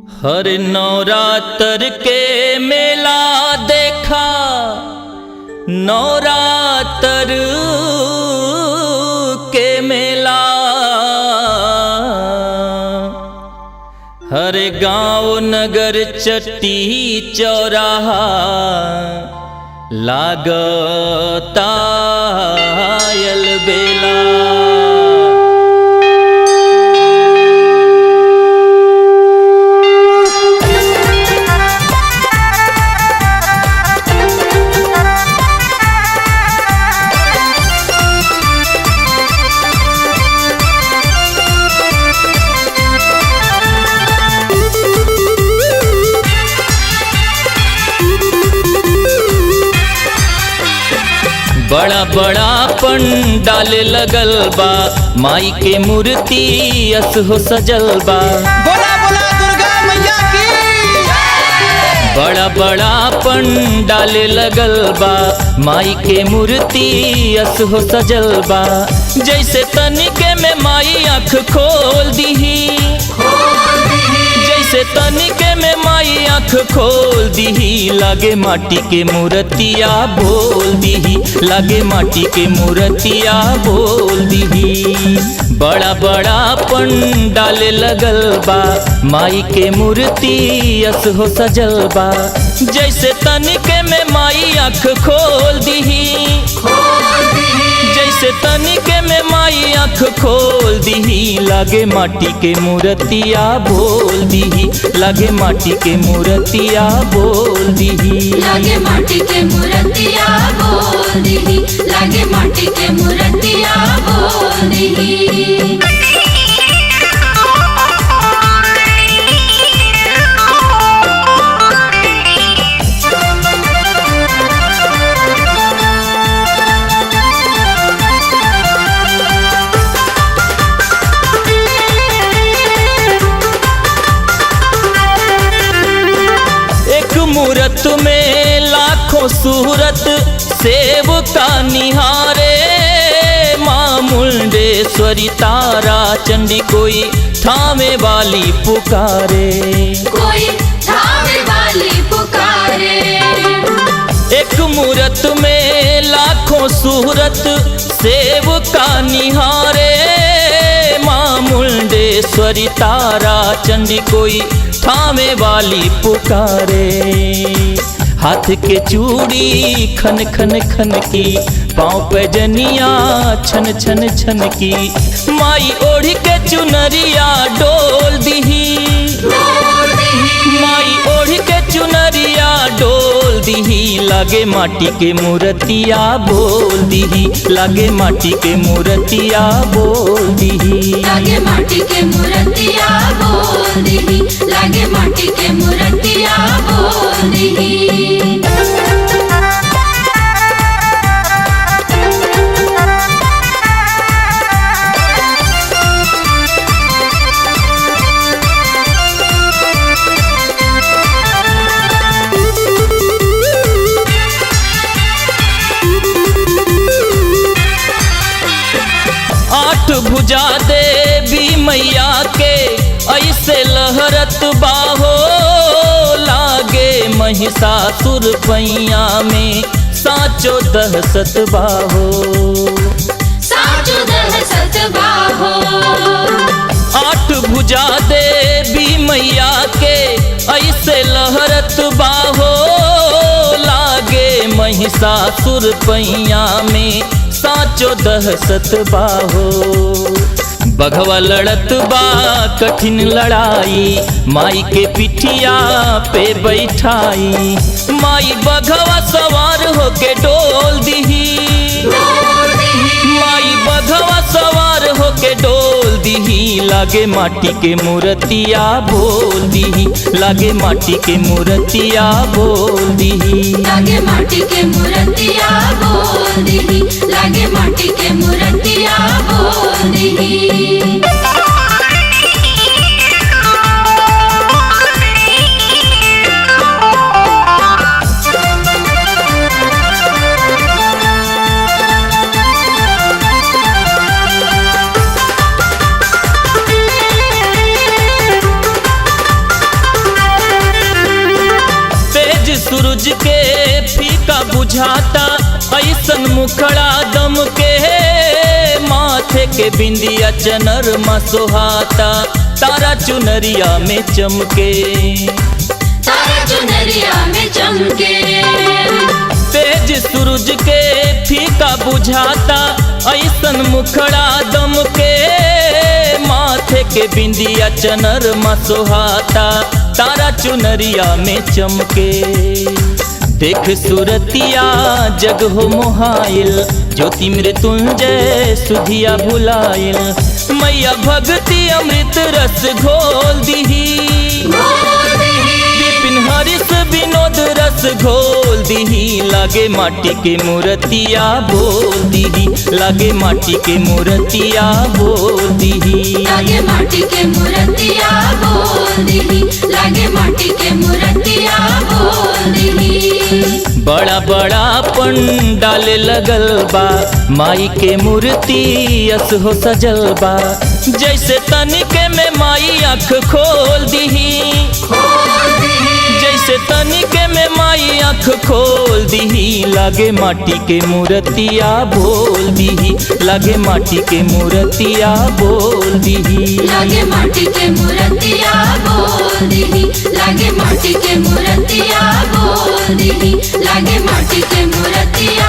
हर नवरात्र के मेला देखा, नवरात्र के मेला हर गांव नगर चट्टी चौराहा लागता अलबेला। बड़ा बड़ा पंडाल लगल बा, माई के मूर्ति अस हो सजल बा। बोला बोला दुर्गा मैया की। बड़ा बड़ा पंडाल लगल बा, माई के मूर्ति अस हो सजल बा। जैसे तनिके में माई आँख खोल दीही, जैसे तनिके में माई आँख खोल दीही। लागे माटी के मूर्तिया बोल दीही, लागे माटी के मूर्तिया बोल दीही। बड़ा बड़ा पंडाल लगल बा, माई के मूर्ति अस हो सजल बा। जैसे तनिके में माई आँख खोल दीही, जैसे तनिके में माई आँख खोल दीही। लागे माटी के मूर्तिया बोल दीही, लागे माटी के मूर्तिया बोल दीही। लागे माटी के मूर्तिया बोल दीही, लागे माटी के मूर्तिया बोल दीही। मूरत में लाखों सूरत सेव का निहारे। माँ मुंडेश्वरी तारा चंडी कोई थामे वाली पुकारे, कोई थामे वाली पुकारे। एक मूरत में लाखों सूरत सेव का निहारे। माँ मुंडेश्वरी तारा चंडी कोई थामे वाली पुकारे। हाथ के चूड़ी खन खन खन की, पाँव पे जनिया छन छन छन की। माई ओढ़ के चुनरिया डोल दीही, माई ओढ़ के चुनरिया डोल दीही। लागे माटी के मूर्तिया बोल दीही, लागे माटी के मूर्तिया बोल दीही। लागे माटी के मूर्तिया बोल दीही, लागे माटी के मूर्तिया बोल दीही। भुजा देवी मैया के ऐसे लहरत बाहो। लागे महिषासुर पैया में साचो दहसत बाहो, साचो दहसत बाहो। आठ भुजा देवी मैया के ऐसे लहरत बाहो। लागे महिषासुर पैया में साचो दहसत बाहो। बघवा लड़त बा कठिन लड़ाई, माई के पिठिया पे बैठाई। माई बघवा सवार होके डोल दीही, माई बघवा सवार होके डोल दीही। लागे माटी के मूर्तिया बोल दीही, लागे माटी के मूर्तिया बोल दीही। लागे माटी के मूर्तिया बोल दीही, लागे माटी के मूर्तिया बोल दीही। सूरज के फीका बुझाता ऐसन मुखड़ा दम के माथे के बिंदिया चनरमा सोहाता तारा चुनरिया में चमके तारा चुनरिया में चमके तेज सूरज के फीका बुझाता ऐसन मुखड़ा दम के माथे के बिंदिया चनरमा सोहाता तारा चुनरिया में चमके देख सुरतिया जग हो मोहाइल ज्योति मृत्युंजय सुधिया भुलाइल मैया भक्ति अमृत रस घोल दीही विपिन हरिस विनोद रस घोल दीही लागे माटी के मूर्तिया बोल दीही लागे माटी के मूर्तिया बोल दीही लागे माटी के मूर्तिया बोल दीही लागे माटी के मूर्तिया बोल दीही बड़ा बड़ा पंडाल लगल बा माई के मूर्ति यस हो सजल बा जैसे तनिके में माई आँख खोल दीही जैसे तनिके में माई आँख खोल दीही लागे माटी के मूर्तिया बोल दीही लागे माटी के मूर्तिया बोल दीही लागे माटी के मूर्तिया बोल दीही लागे माटी के मूर्तिया बोल दीही लागे माटी के मूर्तिया